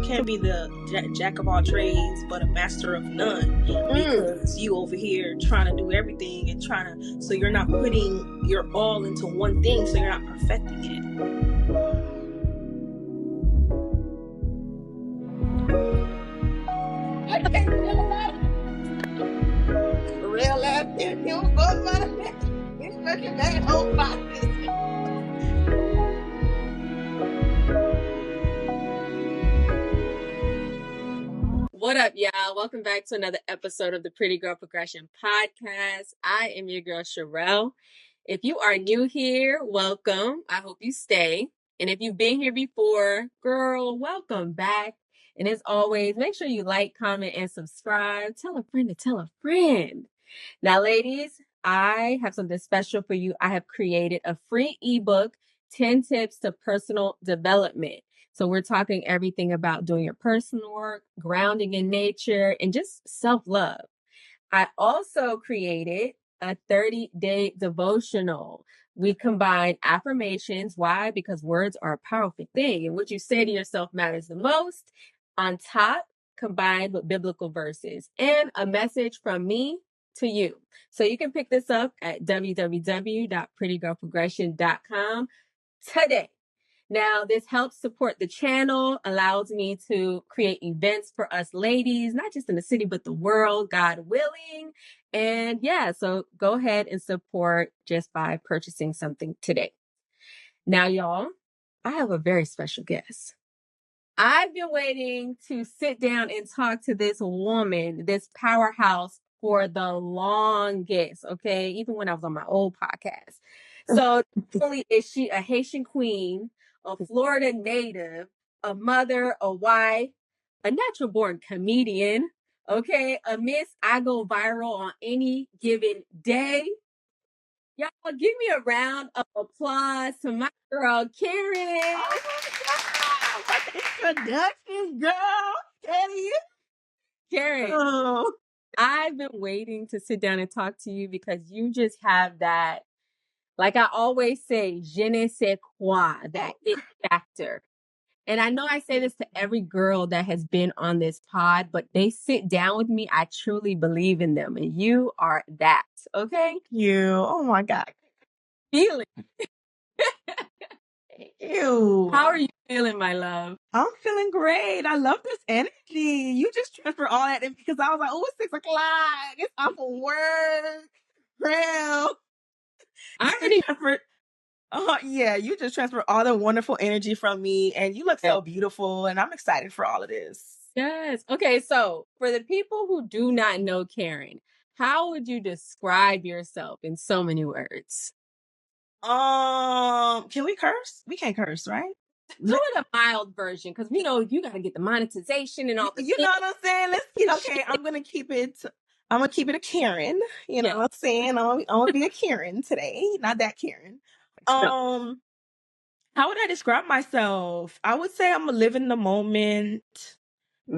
can't be the jack of all trades but a master of none, because you over here trying to do everything and so you're not putting your all into one thing, so you're not perfecting it. Real life, it was both my it's fucking that whole box. What up, y'all? Welcome back to another episode of the Pretty Girl Progression Podcast. I am your girl, Sherelle. If you are new here, welcome. I hope you stay. And if you've been here before, girl, welcome back. And as always, make sure you like, comment, and subscribe. Tell a friend to tell a friend. Now, ladies, I have something special for you. I have created a free ebook, 10 Tips to Personal Development. So we're talking everything about doing your personal work, grounding in nature, and just self-love. I also created a 30-day devotional. We combine affirmations. Why? Because words are a powerful thing, and what you say to yourself matters the most. On top, combined with biblical verses and a message from me to you. So you can pick this up at www.prettygirlprogression.com today. Now, this helps support the channel, allows me to create events for us ladies, not just in the city, but the world, God willing. And yeah, so go ahead and support just by purchasing something today. Now, y'all, I have a very special guest. I've been waiting to sit down and talk to this woman, this powerhouse, for the longest, okay? Even when I was on my old podcast. So not only is she a Haitian queen, a Florida native, a mother, a wife, a natural born comedian, okay? A miss, I go viral on any given day. Y'all give me a round of applause to my girl, Karen. Oh my God. What introduction, girl. Karen, Oh. I've been waiting to sit down and talk to you because you just have that, like I always say, je ne sais quoi, that it factor. And I know I say this to every girl that has been on this pod, but they sit down with me. I truly believe in them. And you are that. Okay? Thank you. Oh my God. Feeling. Ew. How are you feeling, my love? I'm feeling great. I love this energy. You just transfer all that in because I was like, oh, it's 6 o'clock. It's off of work. Real. I already transferred. Yeah, you just transfer all the wonderful energy from me, and you look so beautiful, and I'm excited for all of this. Yes. Okay, so for the people who do not know Karen, how would you describe yourself in so many words? Can we curse? We can't curse, right? Do it a mild version, because we know you got to get the monetization and all the You know what I'm saying? Let's get okay. I'm gonna keep it a Karen. You know what I'm saying? I'm gonna be a Karen today, not that Karen. How would I describe myself? I would say I'm a live in the moment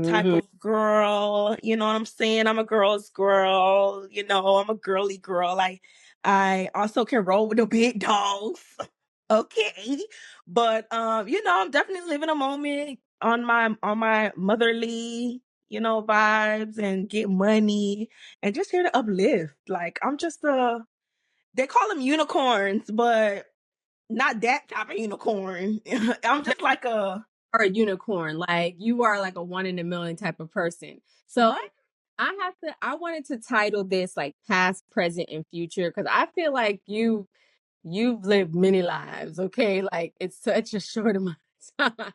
type of girl. You know what I'm saying? I'm a girl's girl. You know, I'm a girly girl. I also can roll with the big dogs. Okay. But you know, I'm definitely living a moment on my motherly, you know, vibes and get money and just here to uplift. Like I'm just they call them unicorns, but not that type of unicorn. I'm just like a unicorn. Like you are like a 1 in a million type of person. So I wanted to title this like past, present, and future, because I feel like you've lived many lives, okay? Like it's such a short amount of time.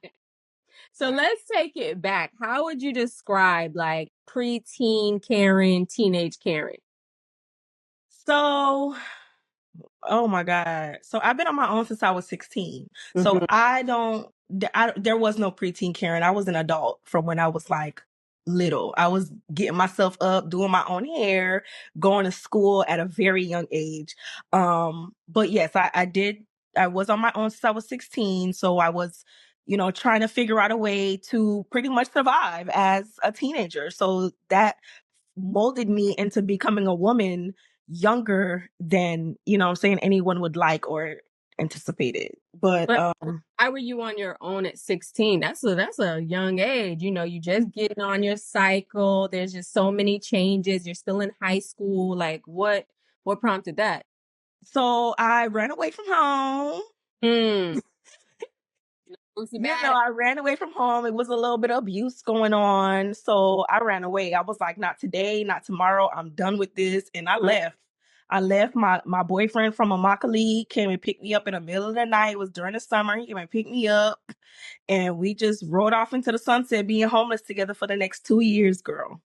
So let's take it back. How would you describe like preteen Karen, teenage Karen? So, oh my God. So I've been on my own since I was 16. So there was no preteen Karen. I was an adult from when I was like little. I was getting myself up, doing my own hair, going to school at a very young age. But yes, I was on my own since I was 16. So I was, you know, trying to figure out a way to pretty much survive as a teenager. So that molded me into becoming a woman younger than, you know what I'm saying, anyone would like or anticipated. But why were you on your own at 16? That's a young age. You know, you just getting on your cycle. There's just so many changes. You're still in high school. Like what prompted that? so I ran away from home. Hmm. Lucy You bad. know, I ran away from home. It was a little bit of abuse going on. So I ran away. I was like, not today, not tomorrow. I'm done with this. And I left. I left. My boyfriend from Immokalee came and picked me up in the middle of the night. It was during the summer. He came and picked me up. And we just rode off into the sunset being homeless together for the next 2 years, girl.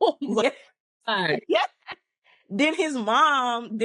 Oh my God. Yeah. Then his mom,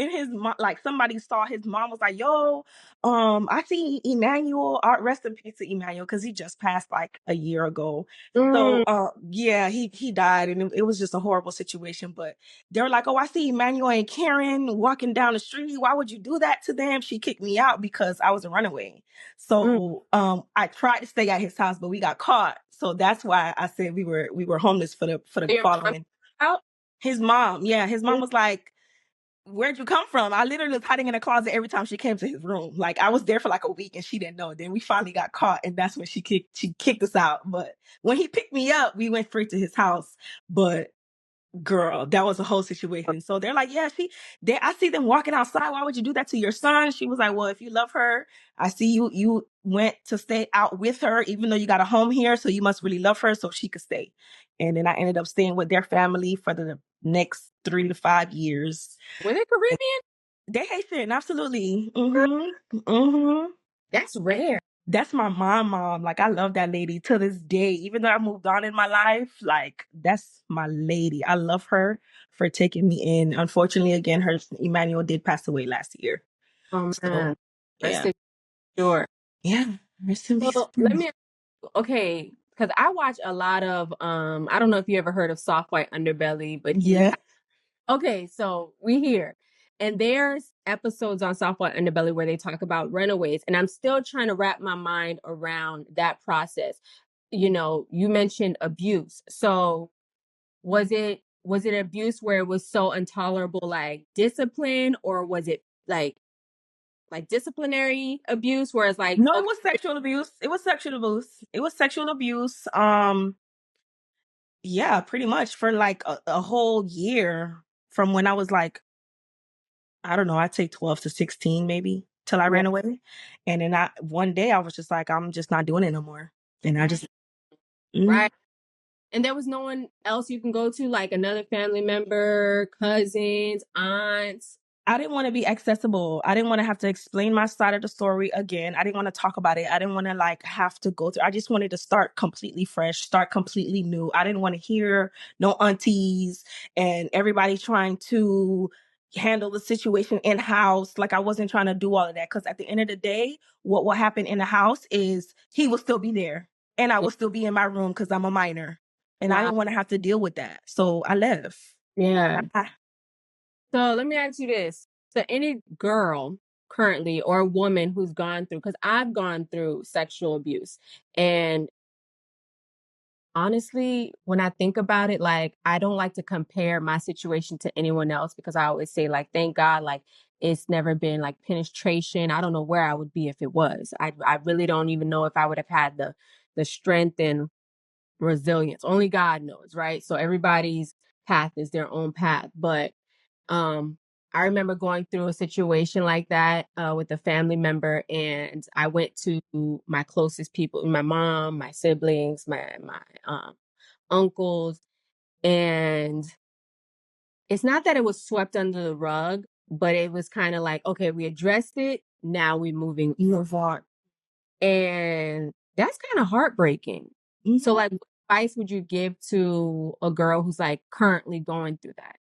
like somebody saw his mom was like, yo, I see Emmanuel, rest in peace to Emmanuel, because he just passed like a year ago. So, yeah, he died, and it was just a horrible situation. But they were like, oh, I see Emmanuel and Karen walking down the street. Why would you do that to them? She kicked me out because I was a runaway. So, I tried to stay at his house, but we got caught. So that's why I said we were homeless for the Your mom following. out? His mom was like, where'd you come from? I literally was hiding in a closet every time she came to his room. Like, I was there for like a week and she didn't know. Then we finally got caught, and that's when she kicked us out. But when he picked me up, we went straight to his house. But girl, that was a whole situation. So they're like, yeah, I see them walking outside. Why would you do that to your son? She was like, well, if you love her, I see you went to stay out with her, even though you got a home here. So you must really love her so she could stay. And then I ended up staying with their family for the next 3 to 5 years. Were they Caribbean? They Haitian, absolutely. Mm-hmm. That's rare. That's my mom. Like, I love that lady to this day. Even though I moved on in my life, like, that's my lady. I love her for taking me in. Unfortunately, again, her Emmanuel did pass away last year. Oh So, man. yeah. Sure. Yeah. Rest in peace. So let me okay, because I watch a lot of I don't know if you ever heard of Soft White Underbelly, but Yeah. okay, so we here. And there's episodes on Soft White Underbelly where they talk about runaways. And I'm still trying to wrap my mind around that process. You know, you mentioned abuse. So was it abuse where it was so intolerable, like discipline, or was it like disciplinary abuse where it's like, No, it okay, was sexual abuse. It was sexual abuse. It was sexual abuse. Yeah, pretty much for like a whole year from when I was like, I don't know, I'd say 12 to 16 maybe, till I right, ran away. And then one day I was just like, I'm just not doing it no more. And I just, mm, right. And there was no one else you can go to, like another family member, cousins, aunts. I didn't want to be accessible. I didn't want to have to explain my side of the story again. I didn't want to talk about it. I didn't want to like have to go through. I just wanted to start completely fresh, start completely new. I didn't want to hear no aunties and everybody trying to handle the situation in house. Like, I wasn't trying to do all of that, because at the end of the day, what will happen in the house is he will still be there and I Yeah. will still be in my room because I'm a minor, and I Wow. didn't want to have to deal with that. So I left. Yeah. I- So let me ask you this. So any girl currently or a woman who's gone through, because I've gone through sexual abuse. And honestly, when I think about it, like I don't like to compare my situation to anyone else because I always say, like, thank God, like it's never been like penetration. I don't know where I would be if it was. I really don't even know if I would have had the strength and resilience. Only God knows, right? So everybody's path is their own path. But um I remember going through a situation like that with a family member, and I went to my closest people, my mom, my siblings, my uncles, and it's not that it was swept under the rug, but it was kind of like, okay, we addressed it, now we're moving. You move on. And that's kind of heartbreaking. So, like, what advice would you give to a girl who's like currently going through that?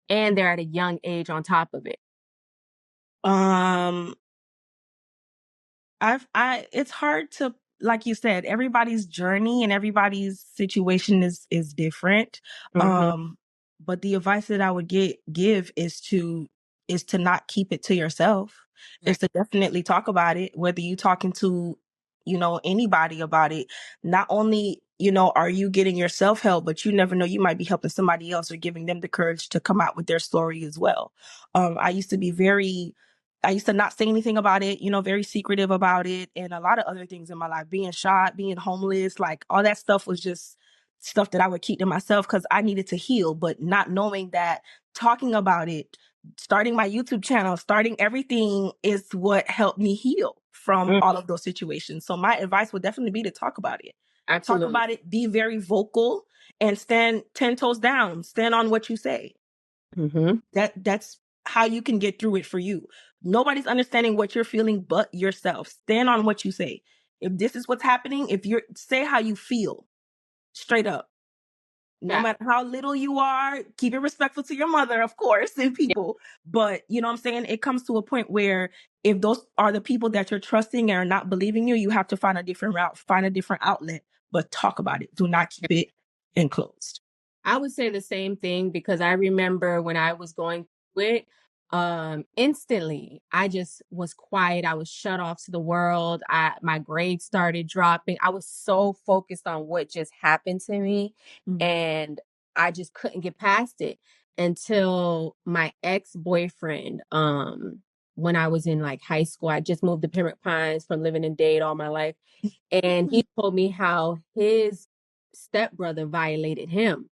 And they're at a young age on top of it. Um, it's hard to, like you said, everybody's journey and everybody's situation is different. Mm-hmm. But the advice that I would give is to not keep it to yourself. Is to definitely talk about it, whether you talking to, anybody about it. Not only, are you getting yourself help, but you never know, you might be helping somebody else or giving them the courage to come out with their story as well. I used to be very I used to not say anything about it, you know, very secretive about it, and a lot of other things in my life, being shot, being homeless, like all that stuff was just stuff that I would keep to myself because I needed to heal, but not knowing that talking about it, starting my YouTube channel, starting everything is what helped me heal from all of those situations. So my advice would definitely be to talk about it. Absolutely. Talk about it, be very vocal, and stand 10 toes down. Stand on what you say. That's how you can get through it for you. Nobody's understanding what you're feeling but yourself. Stand on what you say. If this is what's happening, if you're say how you feel straight up. No matter how little you are, keep it respectful to your mother, of course, and people. But you know what I'm saying? It comes to a point where if those are the people that you're trusting and are not believing you have to find a different route, find a different outlet, but talk about it. Do not keep it enclosed. I would say the same thing because I remember when I was going through it, instantly I just was quiet. I was shut off to the world. My grades started dropping. I was so focused on what just happened to me, and I just couldn't get past it until my ex-boyfriend, when I was in like high school, I just moved to Pembroke Pines from living in Dade all my life. And he told me how his stepbrother violated him.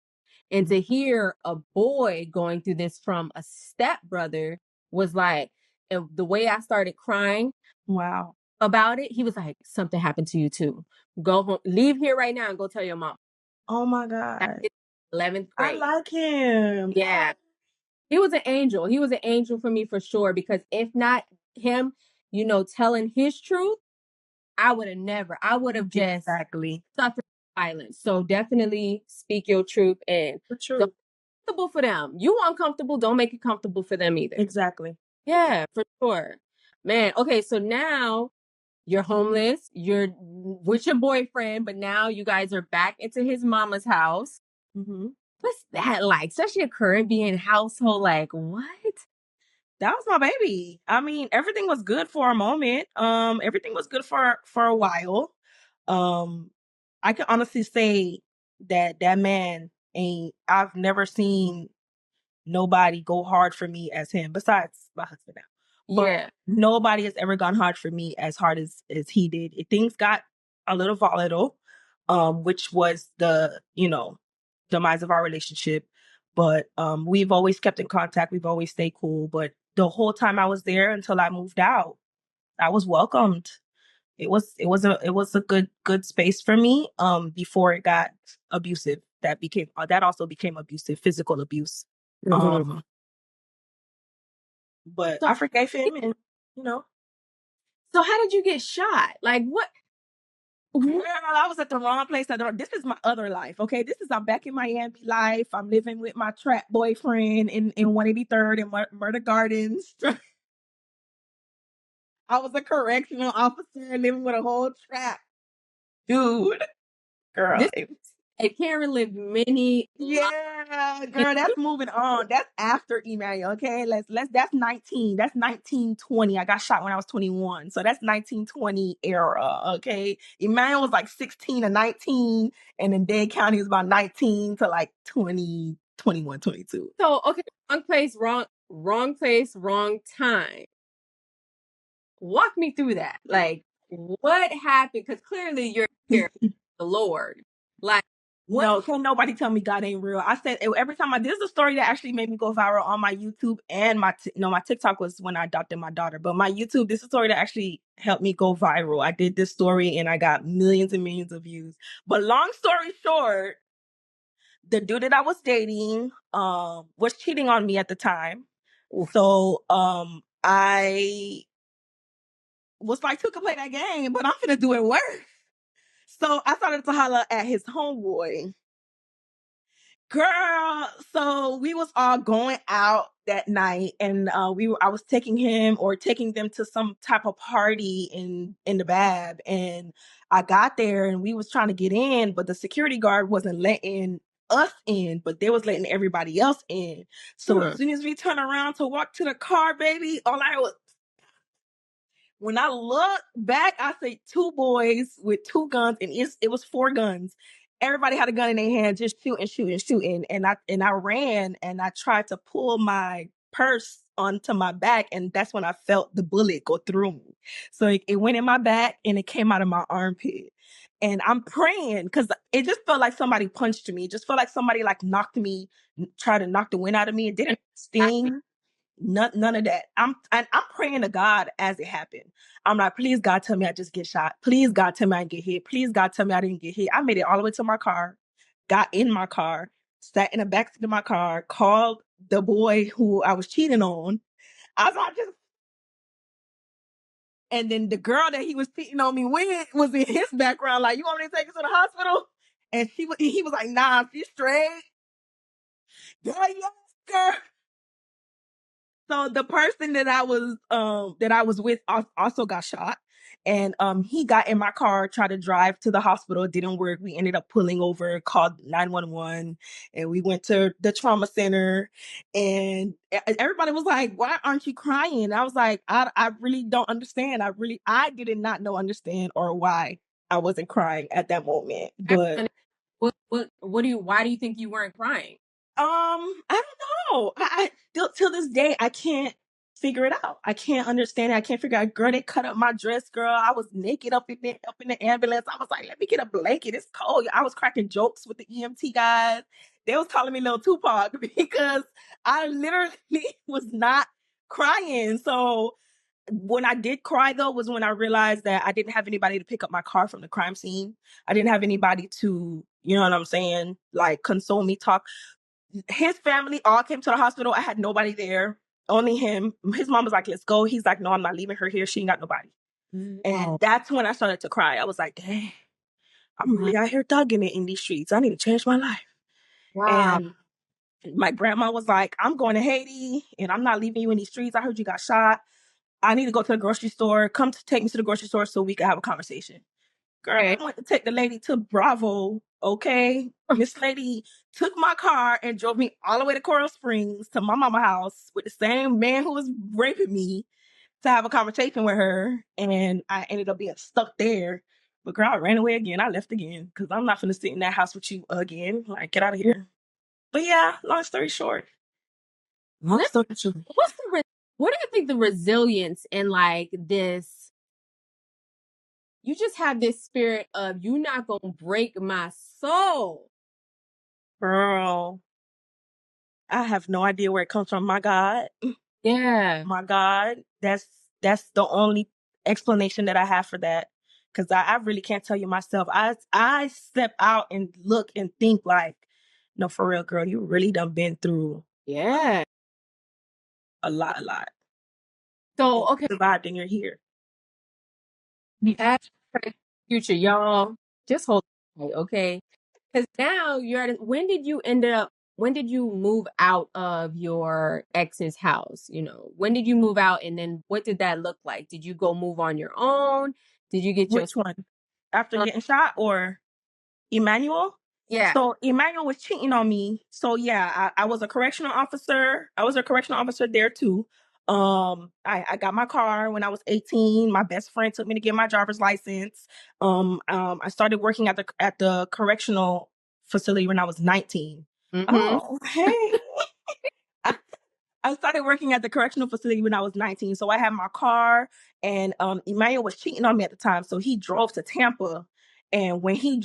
And to hear a boy going through this from a stepbrother was like, and the way I started crying about it, he was like, something happened to you too. Go home, leave here right now and go tell your mom. Oh my God. 11th grade. I like him. Yeah. He was an angel. He was an angel for me for sure, because if not him, you know, telling his truth, I would have just suffered violence. So definitely speak your truth and don't comfortable for them. You uncomfortable, don't make it comfortable for them either. Exactly. Yeah, for sure. Man, okay, so now you're homeless, you're with your boyfriend, but now you guys are back into his mama's house. What's that like? Especially a Caribbean household, like what? That was my baby. I mean, everything was good for a moment. Everything was good for a while. I can honestly say that man I've never seen nobody go hard for me as him, besides my husband now. But nobody has ever gone hard for me as hard as he did. Things got a little volatile, which was the, you know, demise of our relationship. But we've always kept in contact. We've always stayed cool. But the whole time I was there until I moved out, I was welcomed. It was a good space for me. Before it got abusive, that also became abusive, physical abuse. But I forgave him, and you know. So how did you get shot? Like what? Girl, I was at the wrong place. This is my other life, okay? I'm back in Miami life. I'm living with my trap boyfriend in 183rd and Murder Gardens. I was a correctional officer living with a whole trap. Dude, girl. And Karen lived many. Yeah, girl, that's moving on. That's after Emmanuel, okay? That's 19. That's 1920. I got shot when I was 21. So that's 1920 era, okay? Emmanuel was like 16 to 19, and then Dade County was about 19 to like 20, 21, 22. So, okay, wrong place, wrong time. Walk me through that. Like, what happened? Because clearly you're here, the Lord. Like, what? No, can't nobody tell me God ain't real. I said every time this is a story that actually made me go viral on my YouTube and my TikTok was when I adopted my daughter, but my YouTube, this is a story that actually helped me go viral. I did this story and I got millions and millions of views. But long story short, the dude that I was dating was cheating on me at the time. So I was like, to play that game, but I'm gonna do it worse. So I started to holler at his homeboy. Girl, so we was all going out that night, and I was taking them to some type of party in the Bab, and I got there and we was trying to get in, but the security guard wasn't letting us in, but they was letting everybody else in. So as soon as we turn around to walk to the car, baby, when I look back, I see two boys with two guns, and it was four guns. Everybody had a gun in their hand, just shooting. And I ran, and I tried to pull my purse onto my back, and that's when I felt the bullet go through me. So it went in my back and it came out of my armpit. And I'm praying because it just felt like somebody punched me. It just felt like somebody like knocked me, tried to knock the wind out of me. It didn't sting. None of that. I'm praying to God as it happened. I'm like, please God, tell me I just get shot. Please God, tell me I didn't get hit. Please God, tell me I didn't get hit. I made it all the way to my car, got in my car, sat in the backseat of my car, called the boy who I was cheating on. I was like, just, and then the girl that he was cheating on me with was in his background, like, you want me to take her to the hospital? And he was like, nah, she's straight. Girl, yes, girl. So the person that I was with also got shot. And he got in my car, tried to drive to the hospital. It didn't work. We ended up pulling over, called 911, and we went to the trauma center. And everybody was like, why aren't you crying? I was like, I really don't understand. I did not know, understand, or why I wasn't crying at that moment. But why do you think you weren't crying? I don't know. I still till this day I can't figure it out. I can't understand it. I can't figure out. Girl, they cut up my dress, girl. I was naked up in the ambulance. I was like, let me get a blanket. It's cold. I was cracking jokes with the EMT guys. They was calling me Little Tupac because I literally was not crying. So when I did cry though was when I realized that I didn't have anybody to pick up my car from the crime scene. I didn't have anybody to, you know what I'm saying, like console me, talk. His family all came to the hospital. I had nobody there, only him. His mom was like, let's go. He's like, no, I'm not leaving her here. She ain't got nobody. And that's when I started to cry. I was like, dang, I'm really out here thugging it in these streets. I need to change my life. Wow. And my grandma was like, I'm going to Haiti and I'm not leaving you in these streets. I heard you got shot. I need to go to the grocery store. Come to take me to the grocery store so we can have a conversation. Girl, Okay. I went to take the lady to Bravo, okay? This lady took my car and drove me all the way to Coral Springs to my mama's house with the same man who was raping me to have a conversation with her. And I ended up being stuck there. But girl, I ran away again. I left again because I'm not going to sit in that house with you again. Like, get out of here. But yeah, long story short. Long story short. What do you think the resilience and like this, you just have this spirit of you not gonna break my soul. Girl, I have no idea where it comes from. My God. Yeah. My God. That's the only explanation that I have for that. Cause I really can't tell you myself. I step out and look and think like, no, for real, girl, you really done been through Yeah. a lot. So And okay. survived and you're here. Past, present, future, y'all. Just hold tight, okay? Because now you're at when did you move out of your ex's house? You know, when did you move out and then what did that look like? Did you go move on your own? Did you get your Which one? After getting shot or Emmanuel? Yeah. So Emmanuel was cheating on me. So yeah, I was a correctional officer. I was a correctional officer there too. I got my car when I was 18. My best friend took me to get my driver's license. I started working at the correctional facility when I was 19. Mm-hmm. Oh, hey. I started working at the correctional facility when I was 19. So I had my car and Emmanuel was cheating on me at the time. So he drove to Tampa. And when he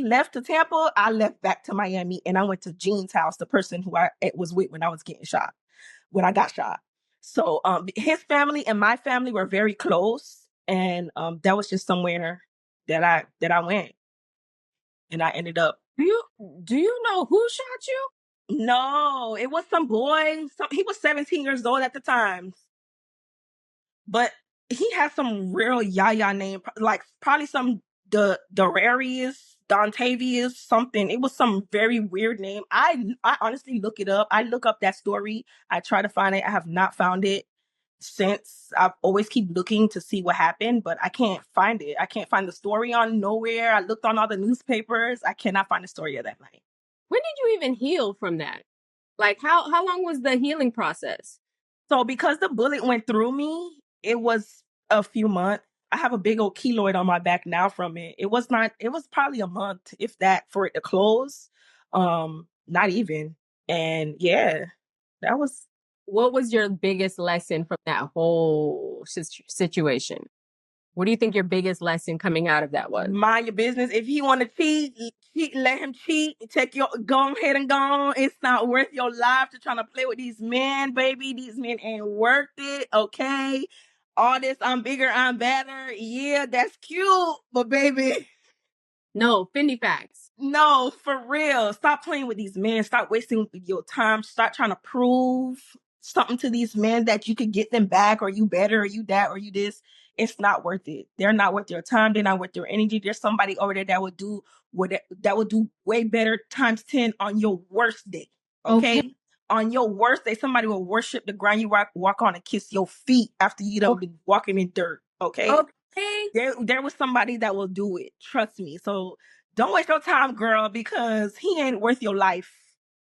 left to Tampa, I left back to Miami and I went to Jean's house, the person who I was with when I was getting shot, when I got shot. So his family and my family were very close. And that was just somewhere that I went. And I ended up. Do you know who shot you? No, it was some boy. He was 17 years old at the time. But he had some real yaya name, like probably some Darius, Dontavius, something. It was some very weird name. I honestly look it up. I look up that story. I try to find it. I have not found it since. I always keep looking to see what happened, but I can't find it. I can't find the story on nowhere. I looked on all the newspapers. I cannot find the story of that night. When did you even heal from that? Like how long was the healing process? So because the bullet went through me, it was a few months. I have a big old keloid on my back now from it. It was probably a month, if that, for it to close. Not even. And yeah, that was what was your biggest lesson from that whole situation? What do you think your biggest lesson coming out of that was? Mind your business. If he want to cheat, let him cheat. Go ahead and go on. It's not worth your life to trying to play with these men, baby. These men ain't worth it. Okay. All this, I'm bigger, I'm better. Yeah, that's cute, but baby. No, Fendi facts. No, for real. Stop playing with these men. Stop wasting your time. Stop trying to prove something to these men that you could get them back, or you better, or you that, or you this. It's not worth it. They're not worth your time. They're not worth your energy. There's somebody over there that would do way better times 10 on your worst day. Okay? On your worst day, somebody will worship the ground you walk on and kiss your feet after you done been walking in dirt. Okay? There was somebody that will do it. Trust me. So don't waste your time, girl, because he ain't worth your life.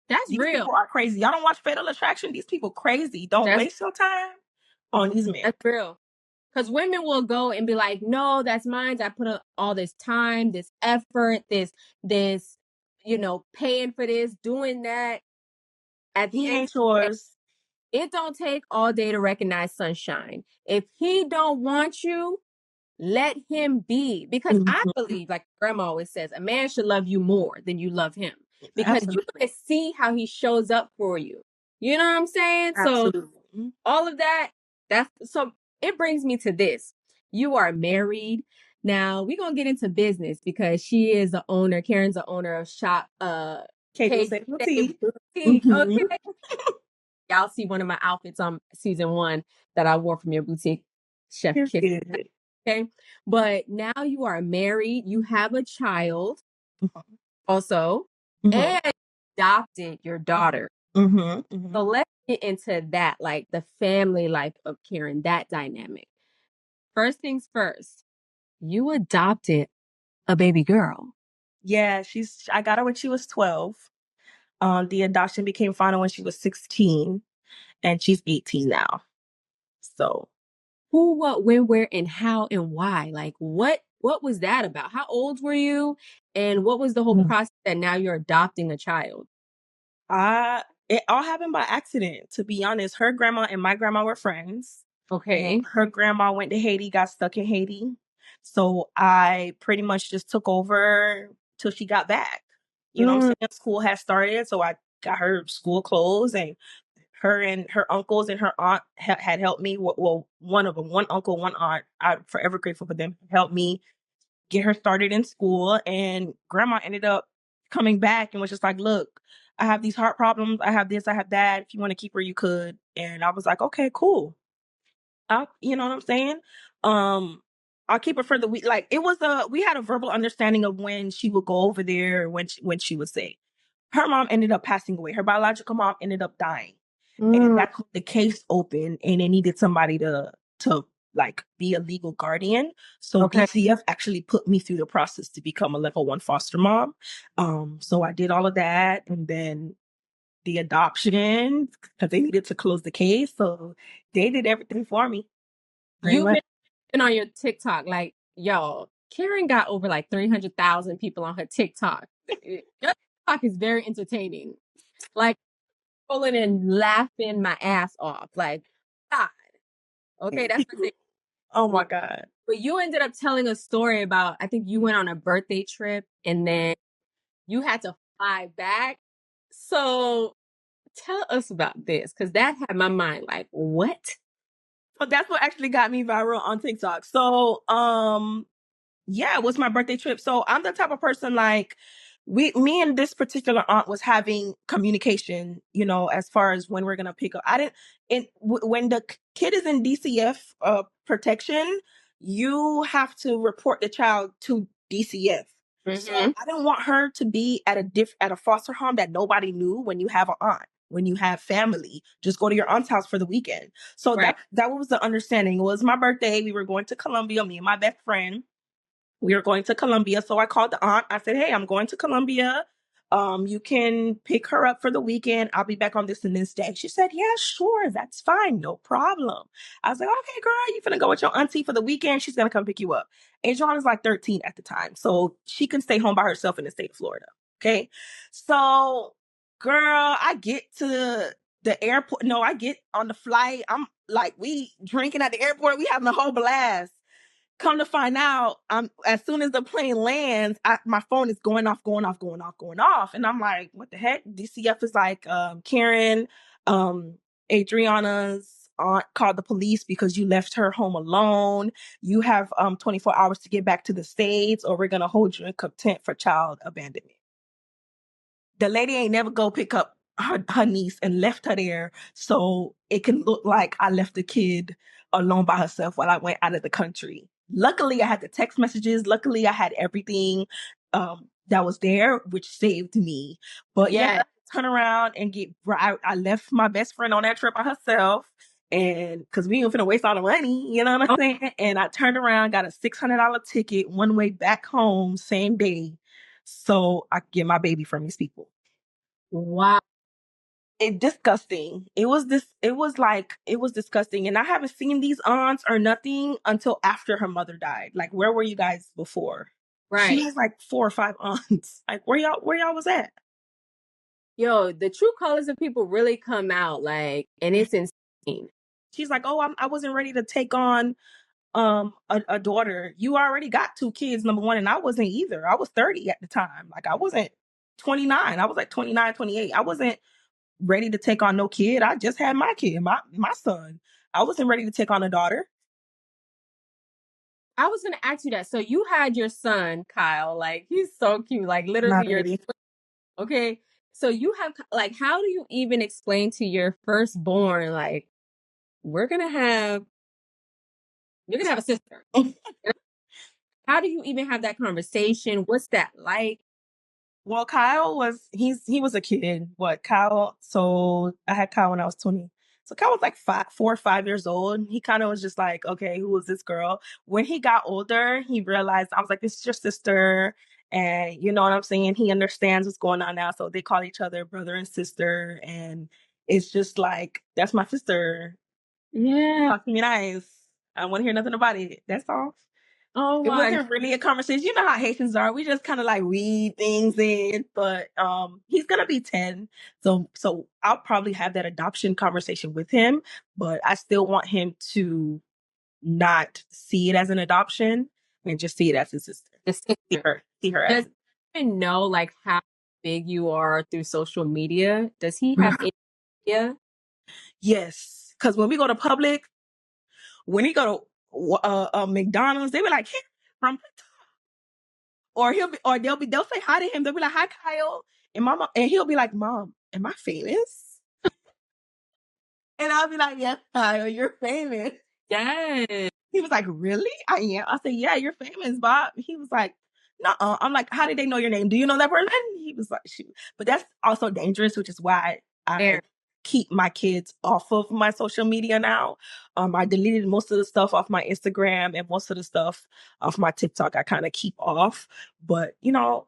These real. people are crazy. Y'all don't watch Fatal Attraction? These people crazy. Don't waste your time on these men. That's real. Because women will go and be like, no, that's mine. I put all this time, this effort, this, paying for this, doing that. He ain't yours. It don't take all day to recognize sunshine. If he don't want you, let him be. Because I believe, like grandma always says, a man should love you more than you love him. Because you can see how he shows up for you. You know what I'm saying? Absolutely. So all of that, so it brings me to this. You are married. Now we're gonna get into business because she is the owner, Karen's the owner of shop Boutique. Okay. Y'all see one of my outfits on season 1 that I wore from your boutique, Chef Kiss. Okay. But now you are married, you have a child also, and adopted your daughter. So let's get into that, like the family life of Karen, that dynamic. First things first, you adopted a baby girl. Yeah, I got her when she was 12. The adoption became final when she was 16, and she's 18 now. So who, what, when, where, and how, and why? Like what was that about? How old were you? And what was the whole process that now you're adopting a child? It all happened by accident, to be honest. Her grandma and my grandma were friends. Okay. Her grandma went to Haiti, got stuck in Haiti. So I pretty much just took over till she got back. You know what I'm saying? School had started, so I got her school clothes, and her uncles and her aunt had helped me. Well, one of them, one uncle, one aunt. I'm forever grateful for them. Helped me get her started in school, and grandma ended up coming back and was just like, look, I have these heart problems. I have this, I have that. If you want to keep her, you could. And I was like, okay, cool. You know what I'm saying? I'll keep her for the week. Like we had a verbal understanding of when she would go over there, when she would say. Her mom ended up passing away. Her biological mom ended up dying. And that's when the case opened, and they needed somebody to like be a legal guardian. So DCF actually put me through the process to become a level 1 foster mom. So I did all of that, and then the adoption, because they needed to close the case. So they did everything for me. You've been on your TikTok, like, yo, Karen got over like 300,000 people on her TikTok. Your TikTok is very entertaining. Like, pulling and laughing my ass off. Like, God. Okay, that's the thing. Oh my God. But you ended up telling a story about, I think you went on a birthday trip and then you had to fly back. So tell us about this, because that had my mind like, what? So that's what actually got me viral on TikTok. So, yeah, it was my birthday trip. So I'm the type of person, like, me and this particular aunt was having communication, as far as when we're going to pick up. When the kid is in DCF protection, you have to report the child to DCF. So I didn't want her to be at a foster home that nobody knew. When you have an aunt, when you have family, just go to your aunt's house for the weekend. So that was the understanding. It was my birthday. We were going to Colombia, me and my best friend. We were going to Colombia. So I called the aunt. I said, hey, I'm going to Colombia. You can pick her up for the weekend. I'll be back on this and this day. She said, yeah, sure. That's fine. No problem. I was like, okay, girl, you finna go with your auntie for the weekend. She's going to come pick you up. Adrian is like 13 at the time. So she can stay home by herself in the state of Florida. Okay. So girl, I get to the airport. No, I get on the flight. I'm like, we drinking at the airport. We having a whole blast. Come to find out, as soon as the plane lands, my phone is going off, going off, going off, going off, and I'm like, "What the heck?" DCF is like, Karen, Adriana's aunt called the police because you left her home alone. You have 24 hours to get back to the States, or we're gonna hold you in contempt for child abandonment. The lady ain't never go pick up her niece and left her there so it can look like I left the kid alone by herself while I went out of the country. Luckily, I had the text messages. Luckily, I had everything that was there, which saved me. But yeah, turn around and I left my best friend on that trip by herself. And because we ain't finna waste all the money, you know what I'm saying? And I turned around, got a $600 ticket one way back home, same day, so I could get my baby from these people. Wow. It disgusting. It was disgusting. And I haven't seen these aunts or nothing until after her mother died. Like, where were you guys before? Right. She has like 4 or 5 aunts. Like, where y'all was at? Yo, the true colors of people really come out, like, and it's insane. She's like, oh, I wasn't ready to take on a daughter. You already got 2 kids, number one, and I wasn't either. I was 30 at the time. Like, I wasn't 29. I was like 29, 28. I wasn't ready to take on no kid. I just had my kid, my son. I wasn't ready to take on a daughter. I was gonna ask you that. So you had your son, Kyle, like he's so cute, like literally your okay. So you have like, how do you even explain to your firstborn, like, you're gonna have a sister? How do you even have that conversation? What's that like? Well, Kyle he was a kid. So I had Kyle when I was 20. So Kyle was like 4 or 5 years old. He kind of was just like, okay, who is this girl? When he got older, he realized, I was like, this is your sister. And you know what I'm saying? He understands what's going on now. So they call each other brother and sister. And it's just like, that's my sister. Yeah. Talk to me nice. I don't want to hear nothing about it. That's all. Oh It my. wasn't really a conversation. You know how Haitians are. We just kind of like read things in. But he's gonna be 10. So I'll probably have that adoption conversation with him. But I still want him to not see it as an adoption and just see it as his sister. The sister. See her Does as he even know like how big you are through social media? Does he have any idea? Yes. Because when we go to public, when he go to McDonald's, they be like, "Hey, from," or they'll say hi to him. They'll be like, "Hi, Kyle," and mama, and he'll be like, "Mom, am I famous?" And I'll be like, "Yes, Kyle, you're famous." Yes. He was like, "Really? I am." I said, "Yeah, you're famous, Bob." He was like, "Nuh-uh." I'm like, "How did they know your name? Do you know that person?" He was like, "Shoot." But that's also dangerous, which is why I keep my kids off of my social media now. I deleted most of the stuff off my Instagram and most of the stuff off my TikTok. I kind of keep off. But, you know,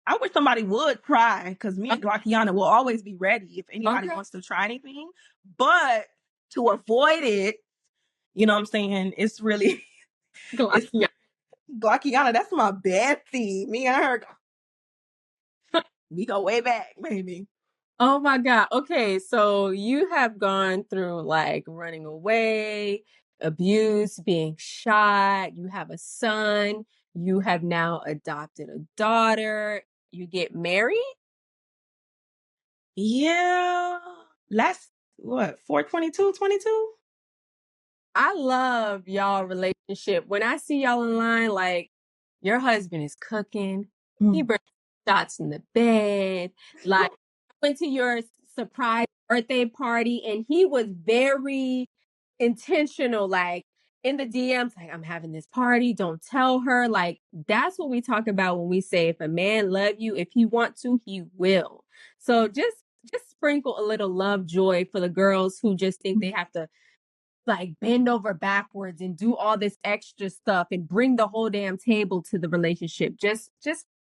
I wish somebody would try, because me and Glockiana will always be ready if anybody wants to try anything. But to avoid it, you know what I'm saying? It's really Glockiana, that's my bestie. Me and her, we go way back, baby. Oh my God. Okay, so you have gone through like running away, abuse, being shot, you have a son, you have now adopted a daughter, you get married? Yeah. Last, what, 422, 22? I love y'all relationship. When I see y'all online, like your husband is cooking, he brings shots in the bed. Like I went to your surprise birthday party and he was very intentional, like in the DMs, like, I'm having this party, don't tell her. Like that's what we talk about when we say if a man love you, if he want to, he will. So just sprinkle a little love joy for the girls who just think they have to like bend over backwards and do all this extra stuff and bring the whole damn table to the relationship. Just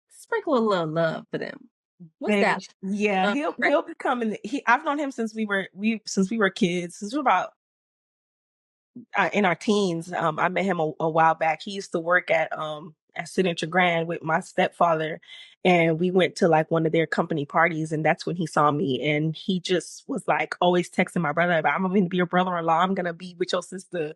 sprinkle a little love for them. What's Baby, that? yeah, he'll be coming. I've known him since we were kids, since we were about in our teens. I met him a while back. He used to work at at Signature Grand with my stepfather, and we went to like one of their company parties, and that's when he saw me, and he just was like always texting my brother about, I'm going to be your brother-in-law, I'm going to be with your sister.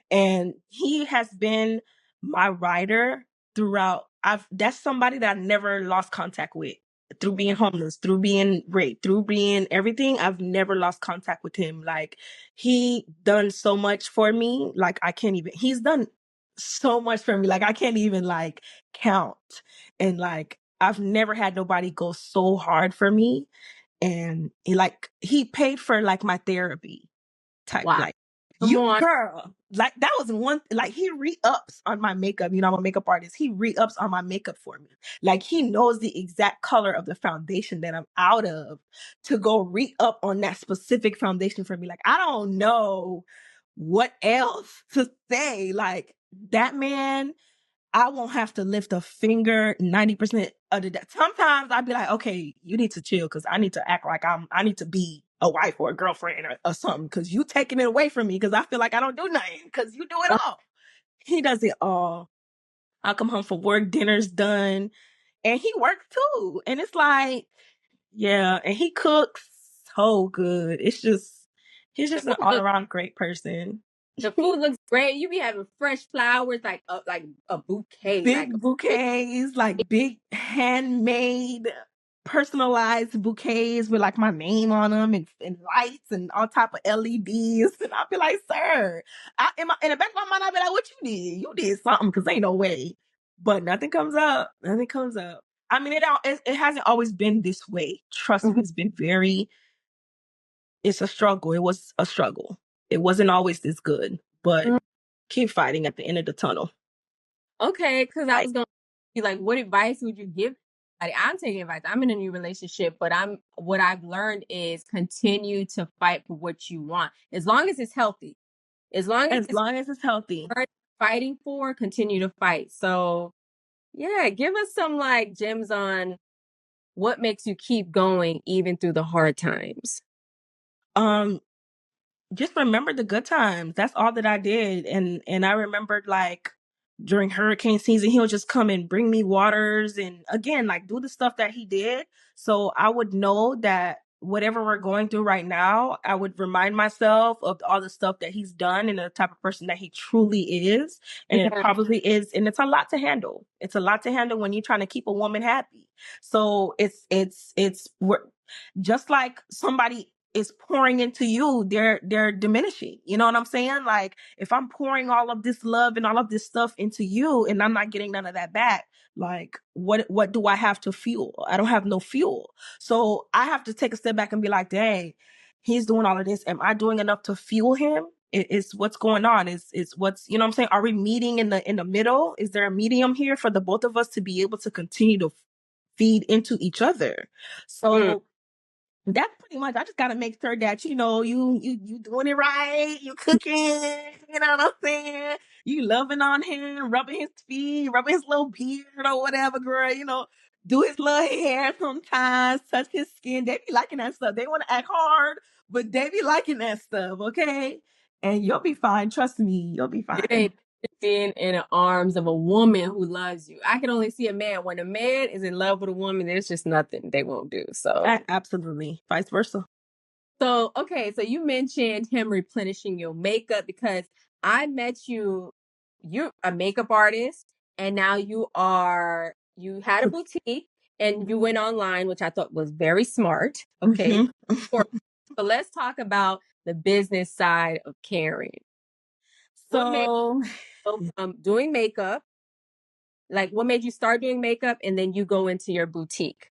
And he has been my rider throughout. That's somebody that I never lost contact with, through being homeless, through being raped, through being everything. I've never lost contact with him. Like, he done so much for me. Like, he's done so much for me. Like, I can't even like count. And like, I've never had nobody go so hard for me. And he paid for like my therapy type, Wow. like, Come you on. girl, like that was one, like he re-ups on my makeup. You know, I'm a makeup artist. He re-ups on my makeup for me. Like, he knows the exact color of the foundation that I'm out of to go re-up on that specific foundation for me. Like, I don't know what else to say. Like, that man, I won't have to lift a finger 90% of the day. Sometimes I'd be like, okay, you need to chill because I need to act like I need to be a wife or a girlfriend or something, because you taking it away from me because I feel like I don't do nothing because you do it all. He does it all. I'll come home from work, dinner's done, and he works too. And it's like, yeah, and he cooks so good. He's The just an food all looks around great person. the food looks great. You be having fresh flowers, like a bouquet, like Big bouquets, like big handmade, personalized bouquets with like my name on them, and lights and all type of LEDs. And I'll be like, sir, in the back of my mind, I'll be like, what you did? You did something, because ain't no way. But nothing comes up. Nothing comes up. I mean, it hasn't always been this way. Trust me, Mhm. it's a struggle. It was a struggle. It wasn't always this good, but keep fighting at the end of the tunnel. Okay, because I Like, was gonna be like, what advice would you give? Like, I'm taking advice. I'm in a new relationship, but what I've learned is continue to fight for what you want, as long as it's healthy. As long as as it's long as it's healthy. worth fighting for, continue to fight. So yeah, give us some like gems on what makes you keep going even through the hard times. Um, just remember the good times. That's all that I did. And I remembered, like, during hurricane season, he'll just come and bring me waters and, again, like, do the stuff that he did. So I would know that whatever we're going through right now, I would remind myself of all the stuff that he's done and the type of person that he truly is. And it Yeah. probably is, and it's a lot to handle. It's a lot to handle when you're trying to keep a woman happy. So we're just like somebody is pouring into you, they're diminishing. You know what I'm saying? Like, if I'm pouring all of this love and all of this stuff into you and I'm not getting none of that back, like, what do I have to fuel? I don't have no fuel. So I have to take a step back and be like, dang, he's doing all of this. Am I doing enough to fuel him? It's what's going on. Is what's, you know what I'm saying? Are we meeting in the middle? Is there a medium here for the both of us to be able to continue to feed into each other? Mm. So that's pretty much. I just gotta make sure that, you doing it right. You cooking. You know what I'm saying? You loving on him, rubbing his feet, rubbing his little beard or whatever, girl. Do his little hair sometimes, touch his skin. They be liking that stuff. They want to act hard, but they be liking that stuff. Okay, and you'll be fine. Trust me, you'll be It fine. ain't being in the arms of a woman who loves you. I can only see a man. When a man is in love with a woman, there's just nothing they won't do. Absolutely, vice versa. Okay, so you mentioned him replenishing your makeup because I met you, you're a makeup artist, and now you had a boutique and you went online, which I thought was very smart. Okay. Hmm. Or- So let's talk about the business side of Karen. What made So you go from doing makeup, like what made you start doing makeup and then you go into your boutique?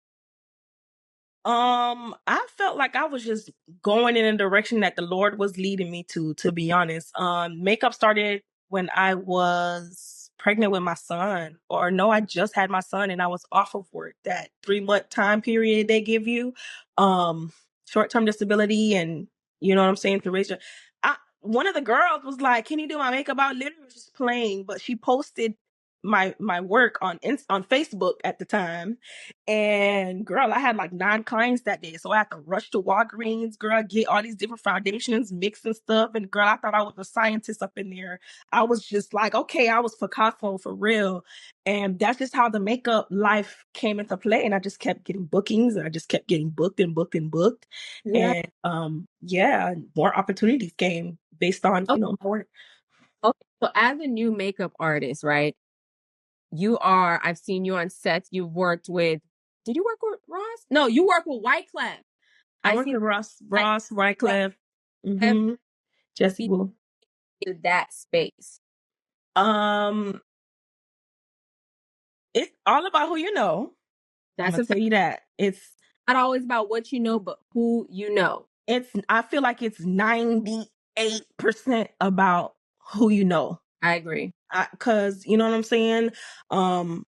I felt like I was just going in a direction that the Lord was leading me to be honest. Makeup started when I was pregnant with my son, or no, I just had my son and I was off of work. That 3-month time period they give you, um, short-term disability, and you know what I'm saying, to raise your, one of the girls was like, can you do my makeup? I literally was just playing, but she posted my work on Facebook at the time, and girl, I had like 9 clients that day, so I had to rush to Walgreens, girl, get all these different foundations, mix and stuff, and girl, I thought I was a scientist up in there. I was just like, okay, I was Picasso for real, and that's just how the makeup life came into play, and I just kept getting bookings, and I just kept getting booked and booked and booked, Yeah. and yeah, more opportunities came based on Okay. my work. Okay. So as a new makeup artist, right? I've seen you on sets. You've worked with, did you work with Ross? No, you work with Wyclef. I I worked see with like Ross, Wyclef Wyclef, Jesse see Boo. in that space. Um, it's all about who you know. I'm That's gonna a tell fact. you that. Not always about what you know, but who you know. I feel like it's 98% about who you know. I agree. Cause you know what I'm saying? Um,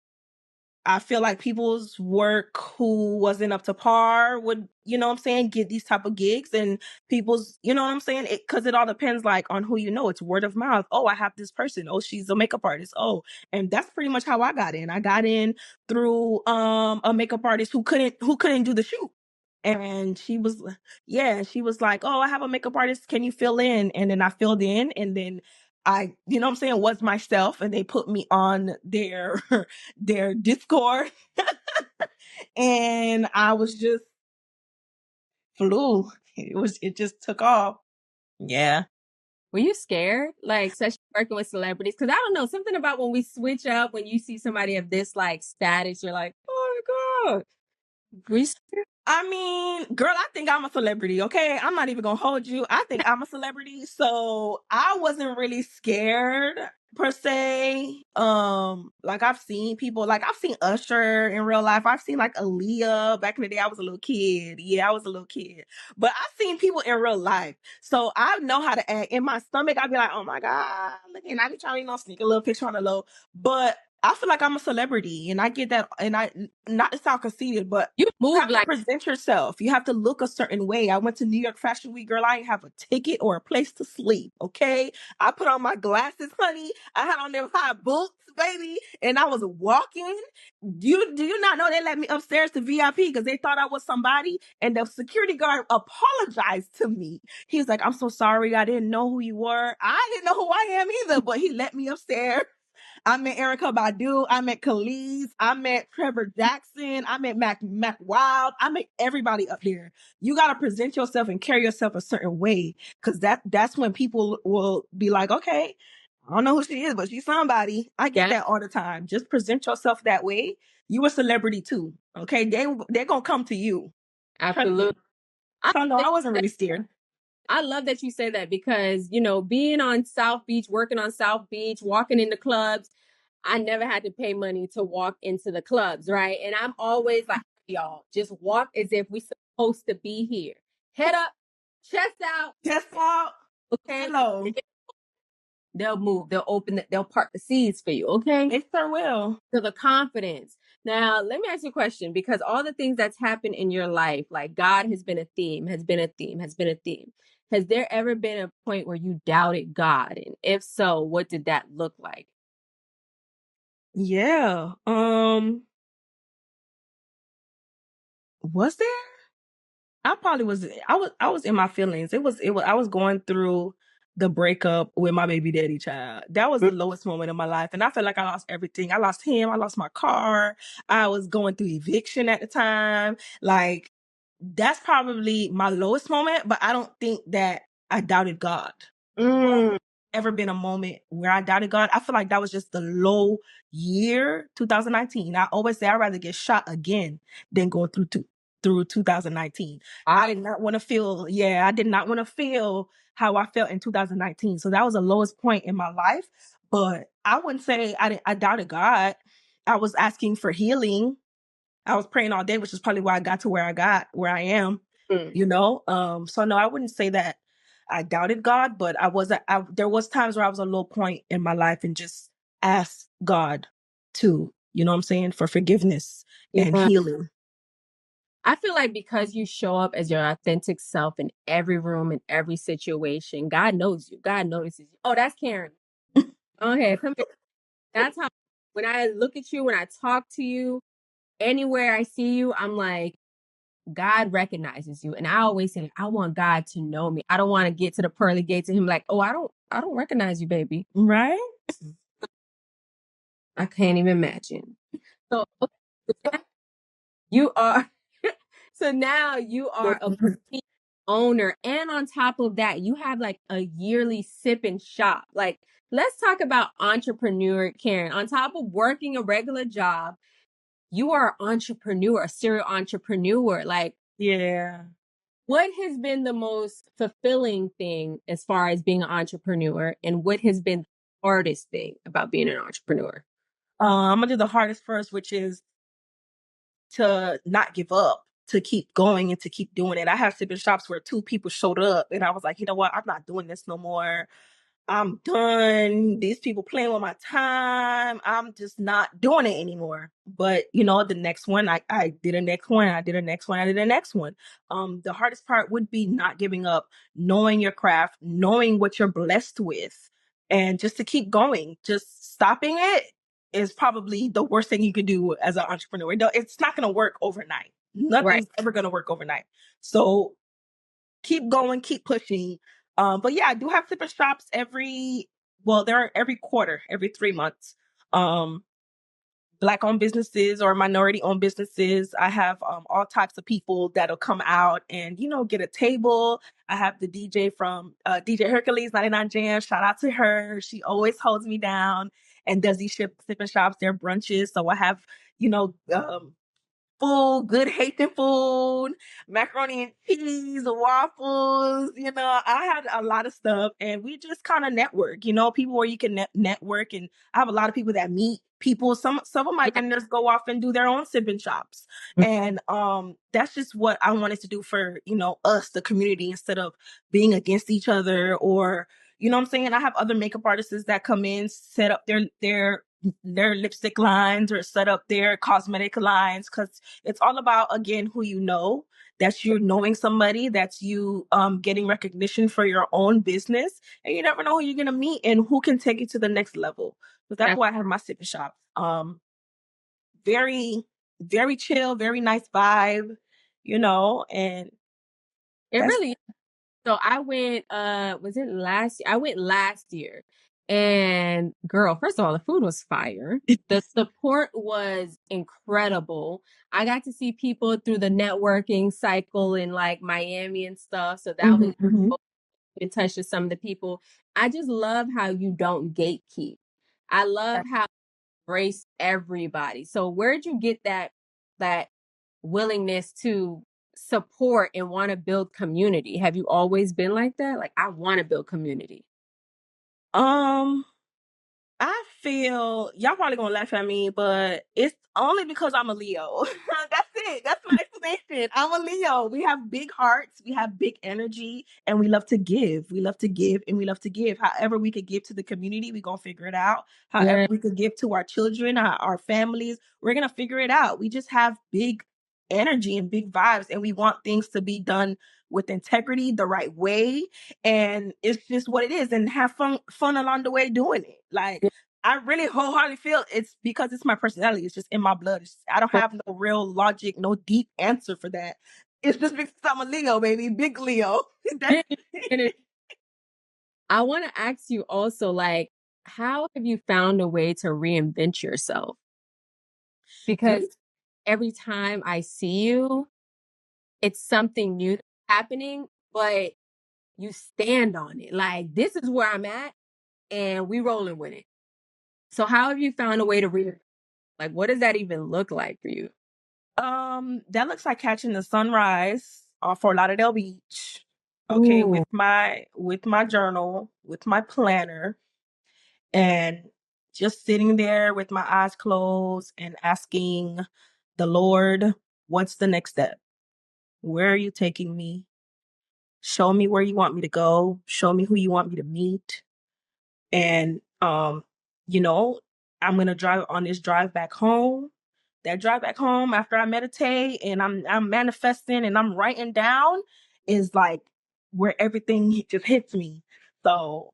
I feel like people's work who wasn't up to par would, you know what I'm saying, get these type of gigs, and people's, you know what I'm saying? Cause it all depends like on who you know. It's word of mouth. Oh, I have this person. Oh, she's a makeup artist. Oh, and that's pretty much how I got in. I got in through a makeup artist who couldn't do the shoot. And she was like, "Oh, I have a makeup artist. Can you fill in?" And then I filled in, and then I, you know what I'm saying, was myself, and they put me on their their Discord, and I was just flew. It just took off. Yeah. Were you scared? Like, especially working with celebrities? Because I don't know, something about when we switch up, when you see somebody of this like status, you're like, oh my God. Were you scared? I mean, girl, I think I'm a celebrity, okay? I'm not even gonna hold you. I think I'm a celebrity. So I wasn't really scared per se. Like I've seen people, like I've seen Usher in real life. I've seen like Aaliyah back in the day. I was a little kid. Yeah, I was a little kid. But I've seen people in real life. So I know how to act. In my stomach, I'd be like, oh my God. Look, and I be trying to, sneak a little picture on the low. But I feel like I'm a celebrity, and I get that, and I, not to sound conceited, but You you move have to like, present yourself. You have to look a certain way. I went to New York Fashion Week, girl. I didn't have a ticket or a place to sleep. Okay. I put on my glasses, honey. I had on them high boots, baby. And I was walking. Do you not know they let me upstairs to VIP because they thought I was somebody? And the security guard apologized to me. He was like, I'm so sorry. I didn't know who you were. I didn't know who I am either, but he let me upstairs. I met Erica Badu. I met Khalees. I met Trevor Jackson. I met Mac Wild. I met everybody up there. You got to present yourself and carry yourself a certain way, because that's when people will be like, okay, I don't know who she is, but she's somebody. I get yeah, that all the time. Just present yourself that way. You a celebrity too. Okay, they're gonna come to you. Trust me. absolutely. I So no, I wasn't really scared. I love that you say that because, you know, being on South Beach, working on South Beach, walking in the clubs, I never had to pay money to walk into the clubs, right? And I'm always like, y'all, just walk as if we supposed to be here. Head up, chest out, Test out. okay? Hello. They'll move, they'll part the seas for you, okay? They sure will. So the confidence. Now, let me ask you a question because all the things that's happened in your life, like God has been a theme, has been a theme, has been a theme. Has there ever been a point where you doubted God? And if so, what did that look like? Yeah. Was there? I probably was. I was in my feelings. It was. I was going through the breakup with my baby daddy child. That was the lowest moment of my life, and I felt like I lost everything. I lost him. I lost my car. I was going through eviction at the time. Like, that's probably my lowest moment. But I don't think that I doubted God. Mm, Ever been a moment where I doubted God. I feel like that was just the low year, 2019. I always say I'd rather get shot again than go through 2019. I did not want to feel, I did not want to feel how I felt in 2019. So that was the lowest point in my life. But I wouldn't say I doubted God. I was asking for healing. I was praying all day, which is probably why I got to where I am, mm. So no, I wouldn't say that I doubted God, but there was times where I was a low point in my life and just asked God to, you know what I'm saying, for forgiveness and Yeah. healing. I feel like because you show up as your authentic self in every room, in every situation, God knows you. God notices you. Oh, that's Karen. Go ahead. Come here. That's how. when I look at you, when I talk to you, anywhere I see you, I'm like, God recognizes you. And I always say, I want God to know me. I don't want to get to the pearly gates and him like, oh, I don't recognize you, baby. Right? I can't even imagine. So okay, you are so now you are a boutique owner. And on top of that, you have like a yearly sip and shop. Like, let's talk about entrepreneur, Karen. On top of working a regular job, you are an entrepreneur, a serial entrepreneur. Like, Yeah. what has been the most fulfilling thing as far as being an entrepreneur, and what has been the hardest thing about being an entrepreneur? I'm gonna do the hardest first, which is to not give up, to keep going and to keep doing it. I have sip and shops where 2 people showed up and I was like, you know what? I'm not doing this no more. I'm done. These people playing with my time. I'm just not doing it anymore. But the next one, I did a next one. I did a next one. I did a next one. The hardest part would be not giving up, knowing your craft, knowing what you're blessed with, and just to keep going. Just stopping it is probably the worst thing you could do as an entrepreneur. It's not going to work overnight. Right. Nothing's ever going to work overnight. So keep going, keep pushing. But yeah, I do have sip and shops they're every quarter, every 3 months. Black owned businesses or minority owned businesses. I have all types of people that'll come out and, get a table. I have the DJ from DJ Hercules 99 Jam. Shout out to her. She always holds me down and does these sip and shops, their brunches. So I have, food, good Haitian food, macaroni and cheese, waffles. I had a lot of stuff, and we just kind of network. People where you can network, and I have a lot of people that meet people. Some of my Yeah. vendors go off and do their own sipping shops, and that's just what I wanted to do for us, the community, instead of being against each other or. You know what I'm saying? I have other makeup artists that come in, set up their lipstick lines or set up their cosmetic lines, because it's all about, again, who you know. That's you knowing somebody, that's you getting recognition for your own business, and you never know who you're gonna meet and who can take you to the next level. So that's why I have my sipping shop. Very, very chill, very nice vibe, and It that's really is. So I went, was it last year? I went last year. And girl, first of all, the food was fire. The support was incredible. I got to see people through the networking cycle in like Miami and stuff. So that was Mhm. in touch with some of the people. I just love how you don't gatekeep. I love how you embrace everybody. So where'd you get that willingness to support and want to build community? Have you always been like that? Like, I want to build community. Um, I feel y'all probably gonna laugh at me, but it's only because I'm a Leo. That's it. That's my explanation. I'm a Leo. We have big hearts, we have big energy, and we love to give. We love to give and we love to give. However we could give to the community, we're gonna figure it out. However Yeah. we could give to our children, our families, we're gonna figure it out. We just have big energy and big vibes, and we want things to be done with integrity, the right way, and it's just what it is, and have fun along the way doing it. Like, I really wholeheartedly feel it's because it's my personality. It's just in my blood. I don't have no real logic, no deep answer for that. It's just because I'm a Leo, baby, big Leo. That's I want to ask you also, like, how have you found a way to reinvent yourself? Because every time I see you, it's something new happening, but you stand on it. Like, this is where I'm at, and we rolling with it. So how have you found a way to like, what does that even look like for you? that looks like catching the sunrise off Fort Lauderdale Beach. Okay, Ooh. with my journal, with my planner, and just sitting there with my eyes closed and asking the Lord, what's the next step? Where are you taking me? Show me where you want me to go. Show me who you want me to meet. And you know, I'm gonna drive on this drive back home. That drive back home after I meditate and I'm manifesting and I'm writing down is like where everything just hits me. So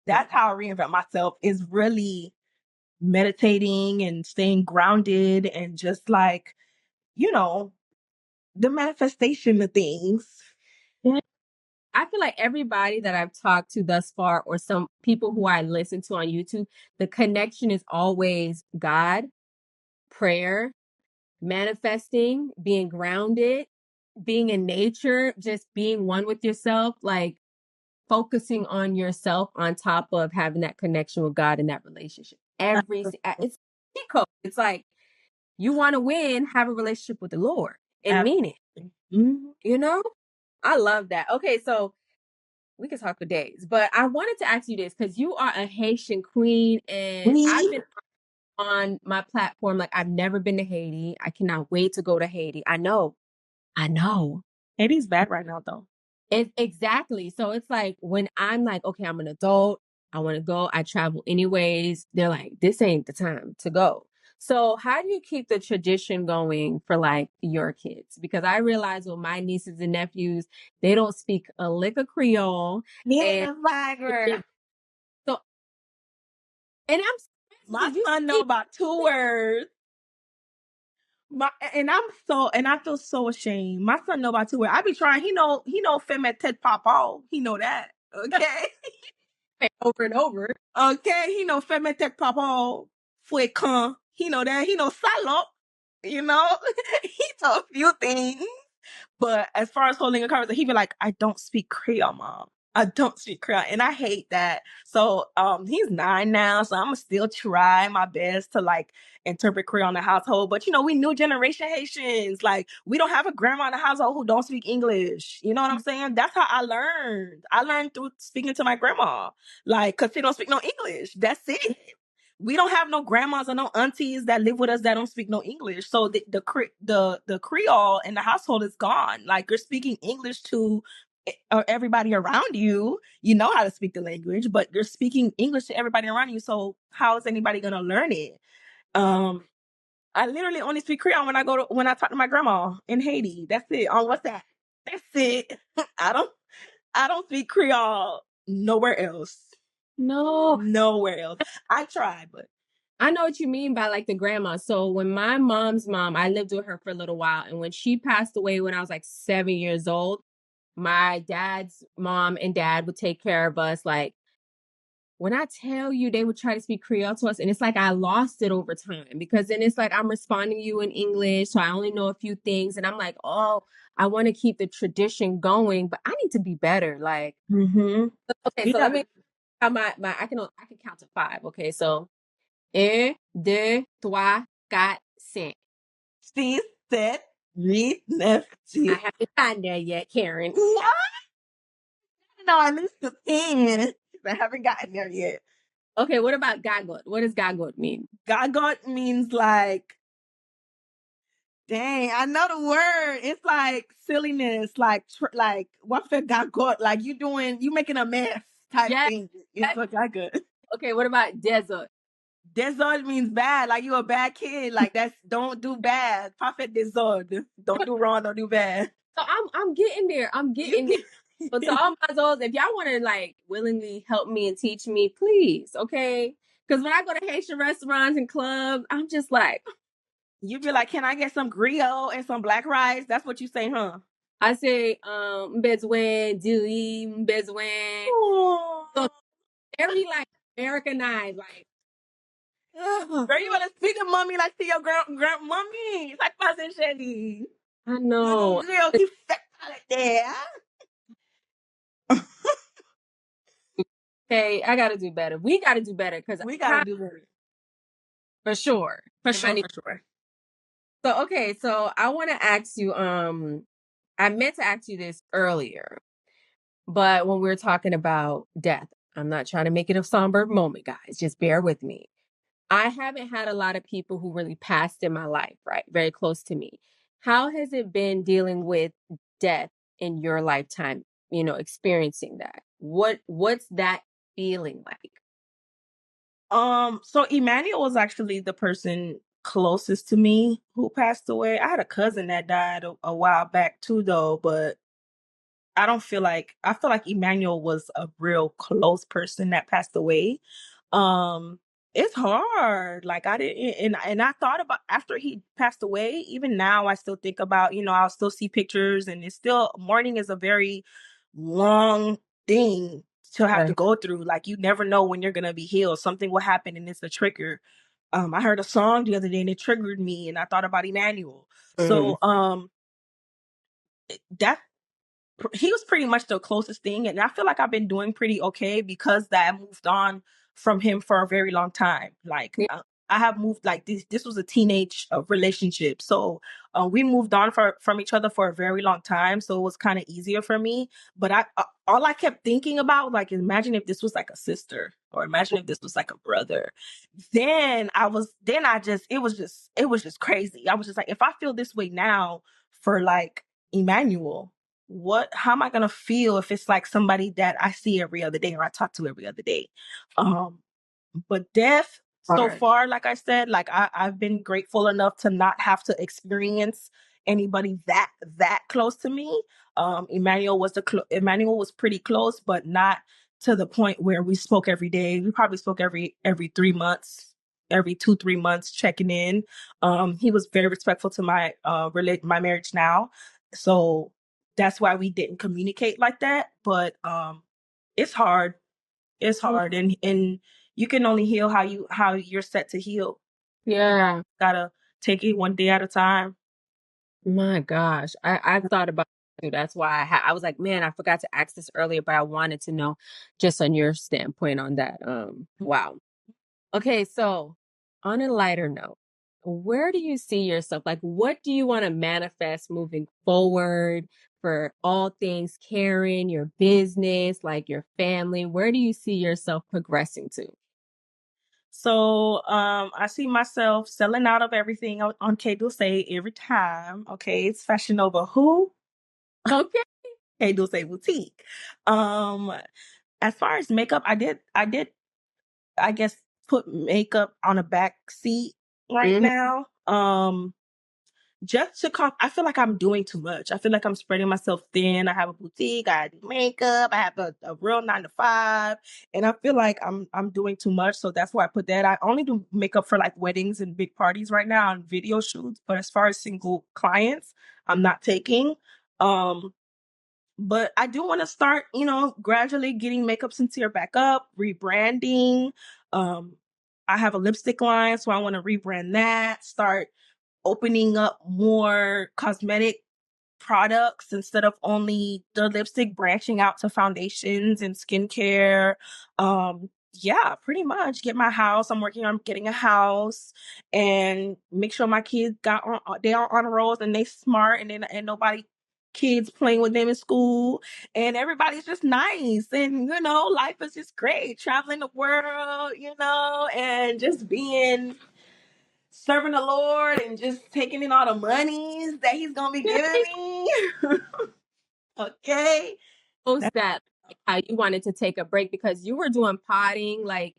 that's how I reinvent myself, is really meditating and staying grounded and just like, you know, the manifestation of things. Yeah. I feel like everybody that I've talked to thus far, or some people who I listen to on YouTube, the connection is always God, prayer, manifesting, being grounded, being in nature, just being one with yourself, like focusing on yourself on top of having that connection with God and that relationship. It's key code. It's like you want to win, have a relationship with the Lord and mean it. Mm-hmm. You know, I love that. Okay, so we could talk for days, but I wanted to ask you this because you are a Haitian queen, and I've been on my platform like I've never been to Haiti. I cannot wait to go to Haiti. I know. Haiti's bad right now, though. Exactly. So it's like when I'm like, okay, I'm an adult, I want to go, I travel anyways. They're like, this ain't the time to go. So how do you keep the tradition going for like your kids? Because I realize with my nieces and nephews, they don't speak a lick of Creole. And Yeah, my girl. so, and My you son know speak. about 2 words. And I feel so ashamed. My son know about 2 words. I be trying. He know femme tête papa. He know that. Okay. Over and over. Okay. He know femme tête papa. Fouet quand. He know that. He know salope. You know. He know a few things. But as far as holding a conversation, he'd be like, I don't speak Creole, mom. I don't speak Creole. And I hate that. So he's 9 now, so I'm gonna still try my best to like interpret Creole in the household. But we new generation Haitians. Like, we don't have a grandma in the household who don't speak English. You know what I'm saying? That's how I learned. I learned through speaking to my grandma. Like, cause she don't speak no English. That's it. We don't have no grandmas or no aunties that live with us that don't speak no English. So the Creole in the household is gone. Like, you're speaking English to everybody around you. You know how to speak the language, but you're speaking English to everybody around you. So how is anybody gonna learn it? I literally only speak Creole when I talk to my grandma in Haiti. That's it. On WhatsApp. That's it. I don't speak Creole nowhere else. No. Nowhere else. I try, but I know what you mean by like the grandma. So when my mom's mom, I lived with her for a little while, and when she passed away when I was like 7 years old, my dad's mom and dad would take care of us. Like, when I tell you, they would try to speak Creole to us, and it's like I lost it over time because then it's like I'm responding to you in English, so I only know a few things, and I'm like, oh, I want to keep the tradition going, but I need to be better. Like, okay, so let me how I can count to 5. Okay, so 1, 2, 3, 4, 5. 6, 7, 8, 9, I 10. haven't gotten there yet, Karen. What? No, at least to 10. I haven't gotten there yet. Okay, what about gagot? What does gagot mean? Gagot means like, dang, I know the word. It's like silliness, like what's the gagot? Like you making a mess type Yes. thing. It's what gagot. Okay, what about desert? Desord means bad, like you a bad kid. Like, that's don't do bad. Prophet desord. Don't do wrong, don't do bad. So I'm getting there. I'm getting there. But to all my souls, if y'all want to like willingly help me and teach me, please, okay? Because when I go to Haitian restaurants and clubs, I'm just like, You be like, can I get some griot and some black rice? That's what you say, huh? I say, bezwen, dili, bezwen. So very like Americanized, like. Girl, you wanna speak to mommy like to your grand mommy. Like passing Shelly. I know. Girl, keep that like there. Okay, I gotta do better. We gotta do better because We gotta do better. for sure. For sure. So okay, so I want to ask you. I meant to ask you this earlier, but when we were talking about death, I'm not trying to make it a somber moment, guys. Just bear with me. I haven't had a lot of people who really passed in my life, right? Very close to me. How has it been dealing with death in your lifetime? Experiencing that. What's that feeling like? So Emmanuel was actually the person closest to me who passed away. I had a cousin that died a while back too, though, but I feel like Emmanuel was a real close person that passed away. Um, It's hard. Like I didn't, and I thought about after he passed away. Even now, I still think about. I'll still see pictures, and it's still mourning is a very long thing to have to Right. go through. Like you never know when you're gonna be healed. Something will happen, and it's a trigger. I heard a song the other day, and it triggered me, and I thought about Emmanuel. Mm-hmm. So, that he was pretty much the closest thing, and I feel like I've been doing pretty okay because that I moved on from him for a very long time. Like Yeah. I have moved like this was a teenage relationship, so we moved on from each other for a very long time, so it was kind of easier for me. But all I kept thinking about, like, imagine if this was like a sister, or imagine if this was like a brother. Then I just it was just crazy. I was just like, if I feel this way now for like Emmanuel, how am I gonna feel if it's like somebody that I see every other day or I talk to every other day? Um, but death so Hard. far, like I said, like I've been grateful enough to not have to experience anybody that close to me. Emmanuel was pretty close, but not to the point where we spoke every day. We probably spoke every 3 months, every 2-3 months, checking in. He was very respectful to my marriage now, so that's why we didn't communicate like that. But it's hard. It's hard, and you can only heal how you're set to heal. Yeah. Gotta take it one day at a time. My gosh. I've thought about it too. That's why I was like, man, I forgot to ask this earlier, but I wanted to know just on your standpoint on that. Wow. Okay, so on a lighter note, where do you see yourself? Like, what do you want to manifest moving forward for all things Karen, your business, like your family? Where do you see yourself progressing to? So I see myself selling out of everything on K Dulce every time. Okay, it's Fashion Nova who? Okay. K Dulce Boutique. Um as far as makeup, I did I guess put makeup on a back seat right Hmm. now. Just to I feel like I'm doing too much. I feel like I'm spreading myself thin. I have a boutique, I do makeup, I have a real 9 to 5, and I feel like I'm doing too much. So that's why I put that. I only do makeup for like weddings and big parties right now and video shoots. But as far as single clients, I'm not taking. Um, but I do want to start, gradually getting Makeup Sincere back up, rebranding. Um, I have a lipstick line, so I want to rebrand that, start opening up more cosmetic products instead of only the lipstick, branching out to foundations and skincare. Yeah, pretty much get my house. I'm working on getting a house and make sure my kids they are on rolls and they smart, and nobody kids playing with them in school, and everybody's just nice, and life is just great, traveling the world, and just being serving the Lord and just taking in all the monies that He's gonna be giving me. Okay. Post that, like how you wanted to take a break because you were doing potting, like,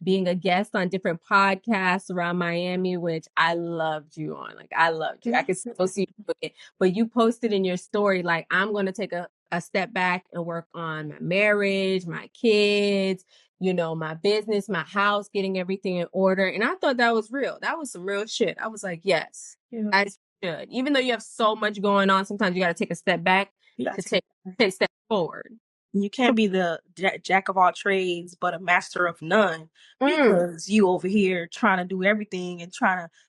being a guest on different podcasts around Miami, which I loved you on. Like, I loved you. I could still see you doing it. But you posted in your story, like, I'm going to take a step back and work on my marriage, my kids, my business, my house, getting everything in order. And I thought that was real. That was some real shit. I was like, yes, Yeah. I should. Even though you have so much going on, sometimes you got to take a step back to take 10 steps forward. You can't be the jack of all trades, but a master of none, Mm, because you over here trying to do everything and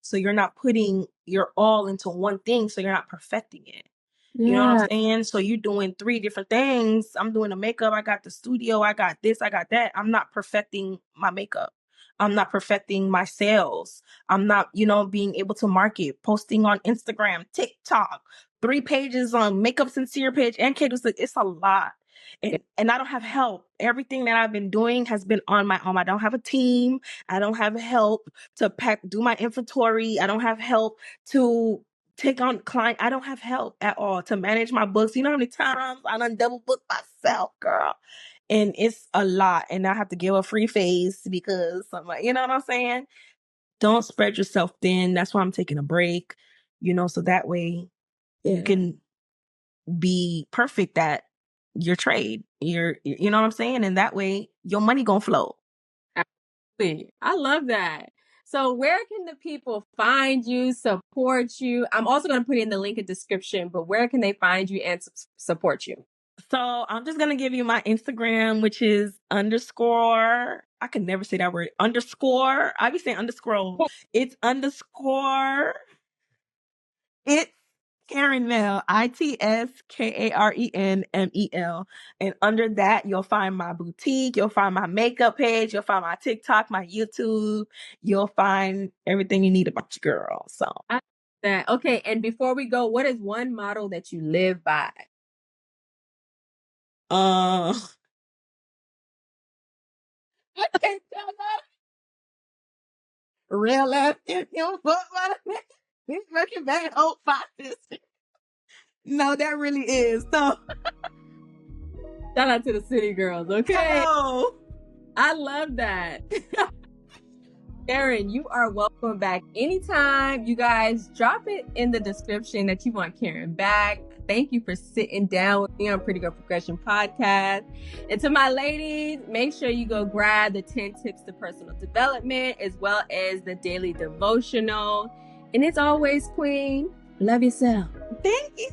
so you're not putting your all into one thing, so you're not perfecting it. You know what I'm yeah. saying? So you're doing 3 different things. I'm doing the makeup. I got the studio. I got this. I got that. I'm not perfecting my makeup. I'm not perfecting my sales. I'm not, being able to market, posting on Instagram, TikTok, 3 pages on Makeup Sincere page and Kate. It's a lot. And I don't have help. Everything that I've been doing has been on my own. I don't have a team. I don't have help to do my inventory. I don't have help to take on client. I don't have help at all to manage my books. You know how many times I done double book myself, girl? And it's a lot. And I have to give a free face because I'm like, you know what I'm saying? Don't spread yourself thin. That's why I'm taking a break, so that way you Yeah. can be perfect at your trade. You know what I'm saying? And that way your money gonna flow. I love that. So where can the people find you, support you? I'm also going to put in the link in description, but where can they find you and support you? So I'm just going to give you my Instagram, which is _ I can never say that word. _ I be saying underscore. It's _ it's KarenMel, ITSKarenMel. And under that, you'll find my boutique, you'll find my makeup page, you'll find my TikTok, my YouTube, you'll find everything you need about your girl. So I like that. Okay, and before we go, what is one motto that you live by? I can't tell that. Real life, if you fuck with these fucking bad old foxes. No, that really is. So Shout out to the city girls, okay? oh. I love that. Karen, you are welcome back anytime. You guys, drop it in the description that you want Karen back. Thank you for sitting down with me on Pretty Girl Progression Podcast. And to my ladies, make sure you go grab the 10 tips to personal development as well as the daily devotional. And it's always, Queen, love yourself. Thank you.